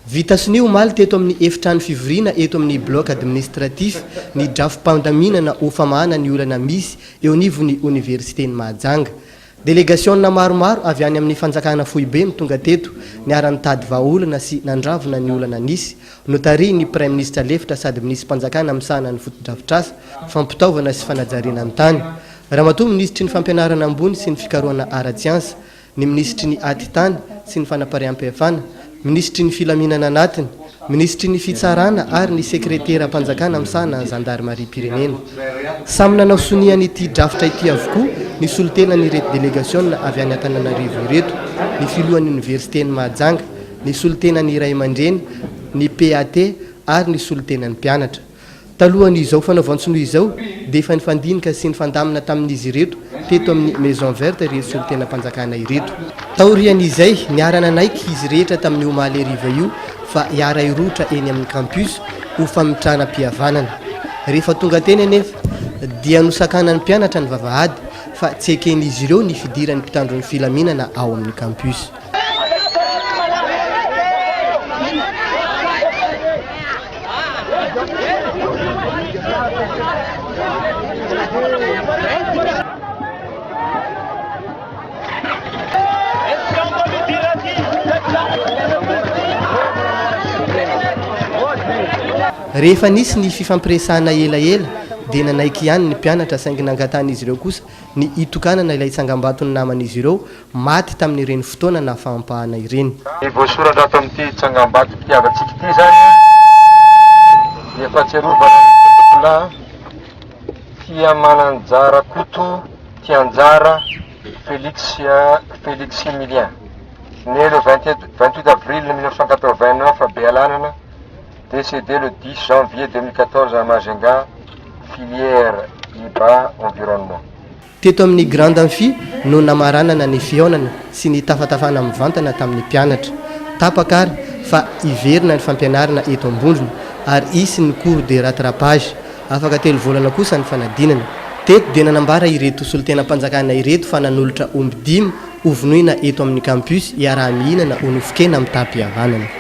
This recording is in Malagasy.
Vita sy ny omaly teto amin'ny efitrano fivoriana eto amin'ny bloc administratif ny drafim-pandaminana ho famahana ny olana misy eo anivon'ny universitény Mahajanga. Délégationna maromaro avy any amin'ny fanjakana foibe no tonga teto niara-nitady vahaolana sy nandravona ny olana nisy. Notary ny Prime Ministre lefitra sady minisy mpanjakana misahana ny fotodrafitrasa, fampitaovana sy fanajariana ny tany. Ramatoa ministry ny fampianarana ambony sy ny fikarohana ara-tsiansa, ny ministry ny atitany sy ny fanapariam-pihafana, ministry ny filaminana anatiny, ministry ny fitsarana ary ny sekretera mpanjakana misahana gendarmerie pirenena. Samy nanao soniany ity drafitra ity avokoa ny solitena ny reto délégation avy any Antananarivo ireto, ny filohan'ny universitény Mahajanga, ny solitenany Ray Aman-dreny, ny PAT ary ny solitenany mpianatra. Talohan'izao fanaovan-tsono izao dia efa nifandinika sy nifandamina tamin'izy ireto teto amin'ny Maison Verte ry solitena mpanjakana ireto. Taorian'izay niarana naiky izy rehetra tamin'ny omaly hariva io fa hiara irotra eny amin'ny campus ho famitrana-pihavanana. Rehefa tonga teny anefa dia nosakana ny mpianatra ny vavahady fa tsy eken'izy ireo ny fidiran'ny mpitandron'ny filaminana ao amin'ny campus. Rehefa nisy ny fifampiresahana elaela dia nanaiky ihany ny mpianatra saingy nangatan'izy ireo kosa ny itokanana ilay tsangam-baton'ny naman'izy ireo maty tamin'ireny fotoana na fahampahana ireny. Ny voasoratra ato amin'ity tsangam-bato mpitiavatsika ity zany dia fahatsiarovana ny tombokolà Fiamananjara Koto Tianjara Félix Emilien, né le 28 avril 1989 à Béalanana, décédé le 10 janvier 2014 à Majunga, filière IBA environnement. Teto amin'ny grande amphi no namaranana ny fionana sy ny tafatafana mivantana tamin'ny mpianatra. Tapakary fa iverina ny fampianarana eto ambondrona ary isy ny cours de rattrapage afaka 3 volana kosa ny fanadinana. Teto dia nanambara ireto solitena mpanjakana ireto fa nanolotra omby 5 ho vonoina eto amin'ny campus hiara-mihinana ho nofokena amin'ny tapihavanana.